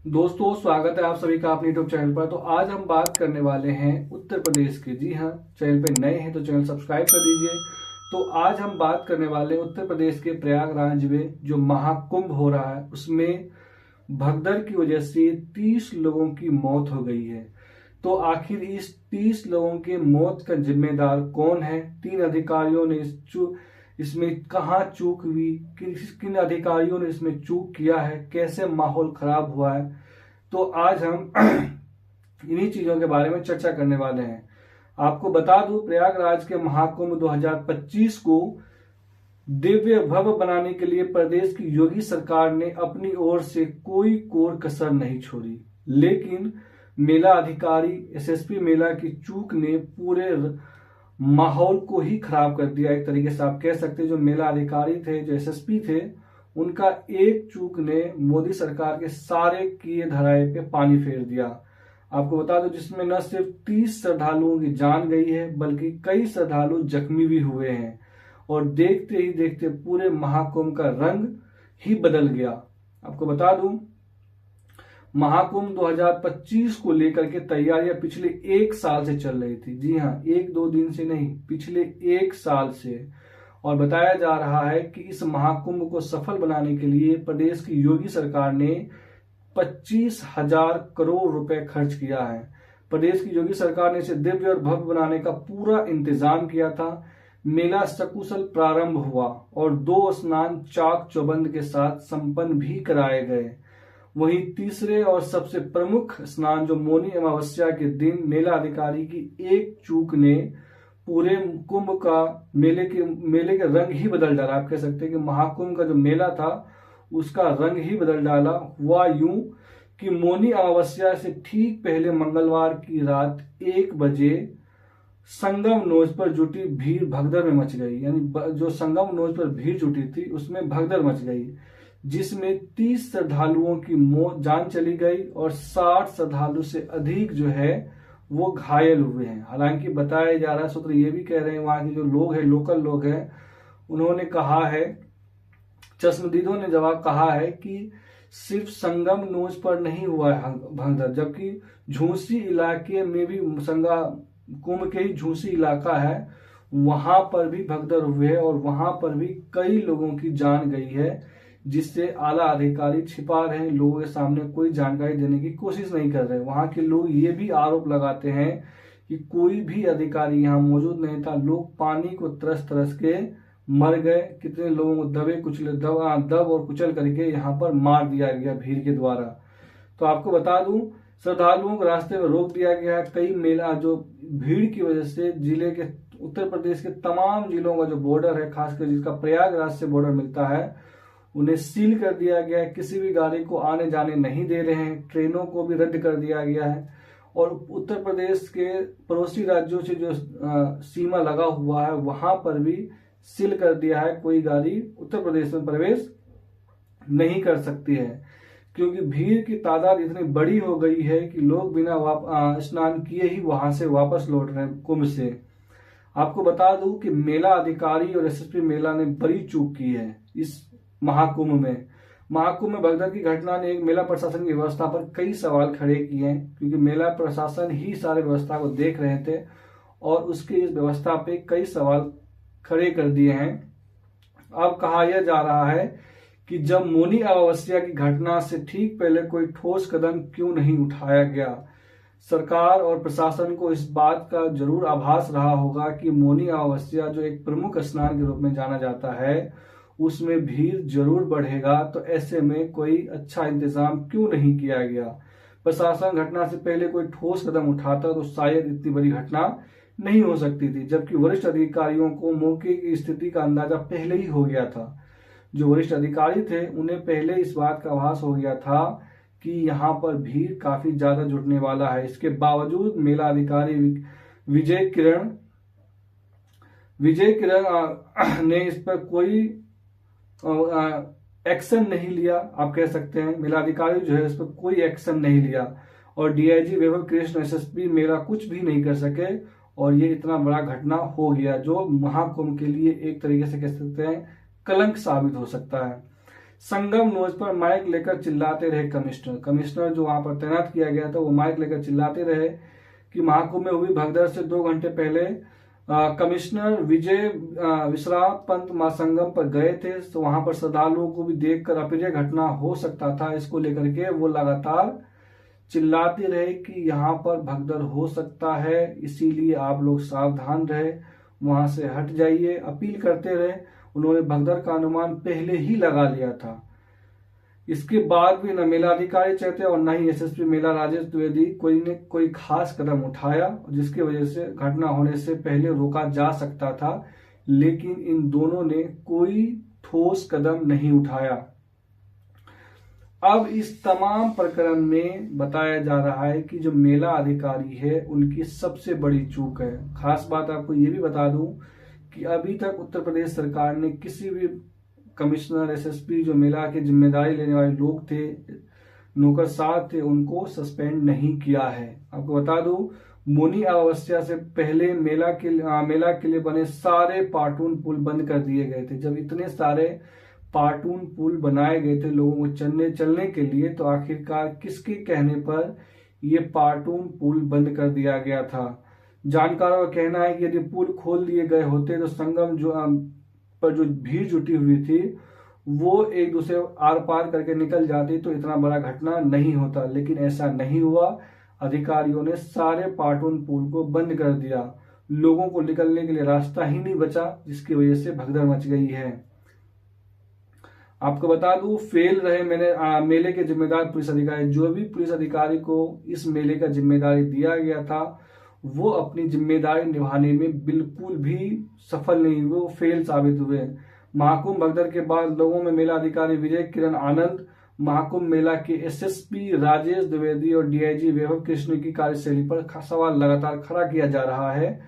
दोस्तों, स्वागत है आप सभी का अपने यूट्यूब चैनल पर। तो आज हम बात करने वाले हैं उत्तर प्रदेश की। जी हाँ, चैनल पे नए हैं तो चैनल सब्सक्राइब कर दीजिए। तो आज हम बात करने वाले हैं उत्तर प्रदेश के प्रयागराज में जो महाकुंभ हो रहा है उसमें भगदड़ की वजह से 30 लोगों की मौत हो गई है। तो आखिर इस 30 लोगों के मौत का जिम्मेदार कौन है? 3 अधिकारियों ने इसमें कहाँ चूक हुई, किन अधिकारियों ने इसमें चूक किया है, कैसे माहौल खराब हुआ है, तो आज हम इन्हीं चीजों के बारे में चर्चा करने वाले हैं। आपको बता दूं, प्रयागराज के महाकुंभ 2025 को दिव्य भव्य बनाने के लिए प्रदेश की योगी सरकार ने अपनी ओर से कोई कोर कसर नहीं छोड़ी, लेकिन मेला अधिकारी एसएसपी मेला की चूक ने पूरे माहौल को ही खराब कर दिया। एक तरीके से आप कह सकते हैं जो मेला अधिकारी थे, जो एसएसपी थे, उनका एक चूक ने मोदी सरकार के सारे किए धराए पे पानी फेर दिया। आपको बता दो, जिसमें न सिर्फ 30 श्रद्धालुओं की जान गई है बल्कि कई श्रद्धालु जख्मी भी हुए हैं और देखते ही देखते पूरे महाकुंभ का रंग ही बदल गया। आपको बता दूं, महाकुंभ 2025 को लेकर के तैयारियां पिछले 1 साल से चल रही थी। जी हाँ, 1-2 दिन से नहीं, पिछले 1 साल से। और बताया जा रहा है कि इस महाकुंभ को सफल बनाने के लिए प्रदेश की योगी सरकार ने 25,000 करोड़ रुपए खर्च किया है। प्रदेश की योगी सरकार ने इसे दिव्य और भव्य बनाने का पूरा इंतजाम किया था। मेला सकुशल प्रारंभ हुआ और 2 स्नान चाक चौबंद के साथ संपन्न भी कराए गए। वहीं तीसरे और सबसे प्रमुख स्नान जो मौनी अमावस्या के दिन मेला अधिकारी की एक चूक ने पूरे कुंभ का मेले के रंग ही बदल डाला। आप कह सकते हैं कि महाकुंभ का जो मेला था उसका रंग ही बदल डाला। हुआ यूं कि मौनी अमावस्या से ठीक पहले मंगलवार की रात 1 बजे संगम नोज पर जुटी भीड़ भगदड़ में मच गई। यानी जो संगम नोज पर भीड़ जुटी थी उसमें भगदड़ मच गई, जिसमें 30 श्रद्धालुओं की जान चली गई और 60 श्रद्धालु से अधिक जो है वो घायल हुए हैं। हालांकि बताया जा रहा है, सूत्र ये भी कह रहे हैं, वहां के जो लोग हैं, लोकल लोग हैं, उन्होंने कहा है, चश्मदीदों ने जवाब कहा है कि सिर्फ संगम नोज पर नहीं हुआ है भगदड़, जबकि झूसी इलाके में भी, संगा कुंभ के ही झूसी इलाका है, वहां पर भी भगदड़ हुए है और वहां पर भी कई लोगों की जान गई है, जिससे आला अधिकारी छिपा रहे हैं, लोगों के सामने कोई जानकारी देने की कोशिश नहीं कर रहे। वहां के लोग ये भी आरोप लगाते हैं कि कोई भी अधिकारी यहाँ मौजूद नहीं था, लोग पानी को तरस तरस के मर गए। कितने लोगों को दब और कुचल करके यहाँ पर मार दिया गया भीड़ के द्वारा। तो आपको बता दूं, श्रद्धालुओं को रास्ते में रोक दिया गया है। कई मेला जो भीड़ की वजह से जिले के, उत्तर प्रदेश के तमाम जिलों का जो बॉर्डर है, खासकर जिसका प्रयागराज से बॉर्डर मिलता है, उन्हें सील कर दिया गया है। किसी भी गाड़ी को आने जाने नहीं दे रहे हैं। ट्रेनों को भी रद्द कर दिया गया है और उत्तर प्रदेश के पड़ोसी राज्यों से जो सीमा लगा हुआ है वहां पर भी सील कर दिया है। कोई गाड़ी उत्तर प्रदेश में प्रवेश नहीं कर सकती है, क्योंकि भीड़ की तादाद इतनी बड़ी हो गई है कि लोग बिना स्नान किए ही वहां से वापस लौट रहे हैं कुंभ से। आपको बता दूं कि मेला अधिकारी और एसएसपी मेला ने बड़ी चूक की है इस महाकुंभ में भगदड़ की घटना ने एक मेला प्रशासन की व्यवस्था पर कई सवाल खड़े किए हैं, क्योंकि मेला प्रशासन ही सारे व्यवस्था को देख रहे थे और उसकी इस व्यवस्था पे कई सवाल खड़े कर दिए हैं। अब कहा यह जा रहा है कि जब मौनी अमावस्या की घटना से ठीक पहले कोई ठोस कदम क्यों नहीं उठाया गया। सरकार और प्रशासन को इस बात का जरूर आभास रहा होगा कि मौनी अमावस्या जो एक प्रमुख स्नान के रूप में जाना जाता है उसमें भीड़ जरूर बढ़ेगा, तो ऐसे में कोई अच्छा इंतजाम क्यों नहीं किया गया। प्रशासन घटना से पहले कोई ठोस कदम उठाता तो शायद इतनी बड़ी घटना नहीं हो सकती थी, जबकि वरिष्ठ अधिकारियों को मौके की स्थिति का अंदाजा पहले ही हो गया था। जो वरिष्ठ अधिकारी थे उन्हें पहले इस बात का आभास हो गया था कि यहाँ पर भीड़ काफी ज्यादा जुटने वाला है। इसके बावजूद मेला अधिकारी विजय किरण ने इस पर कोई एक्शन नहीं लिया। आप कह सकते हैं मेला अधिकारी जो है इस पर कोई एक्शन नहीं लिया और डीआईजी वैभव कृष्ण, एसएसपी मेला कुछ भी नहीं कर सके और ये इतना बड़ा घटना हो गया जो महाकुंभ के लिए एक तरीके से कह सकते हैं कलंक साबित हो सकता है। संगम नोज पर माइक लेकर चिल्लाते रहे कमिश्नर जो वहां पर तैनात किया गया था वो माइक लेकर चिल्लाते रहे कि महाकुंभ में हुई भगदड़ से 2 घंटे पहले कमिश्नर विजय विश्राम पंत महासंगम पर गए थे, तो वहां पर श्रद्धालुओं को भी देखकर अप्रिय घटना हो सकता था। इसको लेकर के वो लगातार चिल्लाते रहे कि यहाँ पर भगदड़ हो सकता है, इसीलिए आप लोग सावधान रहे, वहां से हट जाइए, अपील करते रहे। उन्होंने भगदड़ का अनुमान पहले ही लगा लिया था। इसके बाद भी न मेला अधिकारी चेते और न ही एसएसपी मेला राजेश द्विवेदी ने कोई खास कदम उठाया, जिसकी वजह से घटना होने से पहले रोका जा सकता था, लेकिन इन दोनों ने कोई ठोस कदम नहीं उठाया। अब इस तमाम प्रकरण में बताया जा रहा है कि जो मेला अधिकारी है उनकी सबसे बड़ी चूक है। खास बात आपको ये भी बता दूं कि अभी तक उत्तर प्रदेश सरकार ने किसी भी कमिश्नर, एसएसपी, जो मेला की जिम्मेदारी लेने वाले लोग थे, नौकरशाह थे, उनको सस्पेंड नहीं किया है। आपको बता दूं, मोनी अमावस्या से पहले मेला के लिए बने सारे पार्टून पुल बंद कर दिए गए थे। जब इतने सारे पार्टून पुल बनाए गए थे लोगों को चलने के लिए, तो आखिरकार किसके कहने पर ये पार्टून पुल बंद कर दिया गया था? जानकारों का कहना है कि यदि पुल खोल दिए गए होते तो संगम पर जो भीड़ जुटी हुई थी वो एक दूसरे आर पार करके निकल जाती तो इतना बड़ा घटना नहीं होता, लेकिन ऐसा नहीं हुआ। अधिकारियों ने सारे पार्टून पुल को बंद कर दिया, लोगों को निकलने के लिए रास्ता ही नहीं बचा, जिसकी वजह से भगदड़ मच गई है। आपको बता दूं, फेल रहे मेले के जिम्मेदार पुलिस अधिकारी, जो भी पुलिस अधिकारी को इस मेले का जिम्मेदारी दिया गया था वो अपनी जिम्मेदारी निभाने में बिल्कुल भी सफल नहीं हुए, वो फेल साबित हुए। महाकुंभ भगदड़ के बाद लोगों में मेला अधिकारी विजय किरण आनंद, महाकुंभ मेला के एसएसपी राजेश द्विवेदी और डीआईजी वैभव कृष्ण की कार्यशैली पर सवाल लगातार खड़ा किया जा रहा है।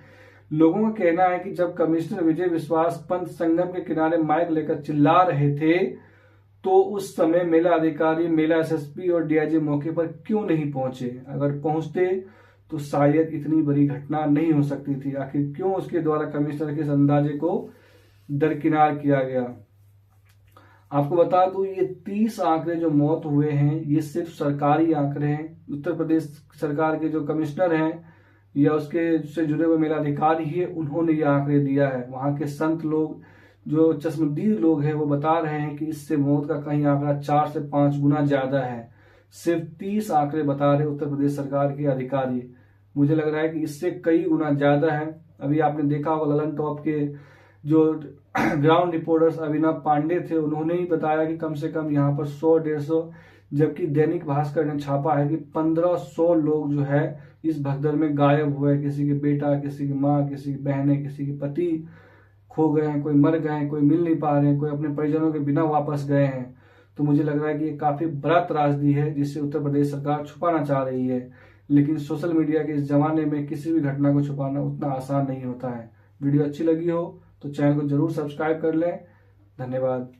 लोगों का कहना है कि जब कमिश्नर विजय विश्वास पंत संगम के किनारे माइक लेकर चिल्ला रहे थे तो उस समय मेला अधिकारी, मेला एसएसपी और डीआईजी मौके पर क्यों नहीं पहुंचे? अगर पहुंचते तो शायद इतनी बड़ी घटना नहीं हो सकती थी। आखिर क्यों उसके द्वारा कमिश्नर के इस अंदाजे को दरकिनार किया गया? आपको बता दूं, ये 30 आंकड़े जो मौत हुए हैं ये सिर्फ सरकारी आंकड़े हैं। उत्तर प्रदेश सरकार के जो कमिश्नर हैं या उसके से जुड़े हुए मेला अधिकारी है, उन्होंने ये आंकड़े दिया है। वहां के संत लोग, जो चश्मदीद लोग हैं, वो बता रहे हैं कि इससे मौत का कहीं आंकड़ा 4 से 5 गुना ज्यादा है। सिर्फ 30 आंकड़े बता रहे उत्तर प्रदेश सरकार के अधिकारी, मुझे लग रहा है कि इससे कई गुना ज्यादा है। अभी आपने देखा होगा ललन टॉप के जो ग्राउंड रिपोर्टर्स अभिनव पांडे थे, उन्होंने ही बताया कि कम से कम यहाँ पर 100-150, जबकि दैनिक भास्कर ने छापा है कि 1500 लोग जो है इस भगदड़ में गायब हुए। किसी के बेटा, किसी की माँ, किसी की बहनें, किसी के पति खो गए हैं, कोई मर गए हैं, कोई मिल नहीं पा रहे हैं, कोई अपने परिजनों के बिना वापस गए हैं। तो मुझे लग रहा है कि ये काफी बड़ा त्रासदी है जिसे उत्तर प्रदेश सरकार छुपाना चाह रही है, लेकिन सोशल मीडिया के इस जमाने में किसी भी घटना को छुपाना उतना आसान नहीं होता है। वीडियो अच्छी लगी हो तो चैनल को जरूर सब्सक्राइब कर लें। धन्यवाद।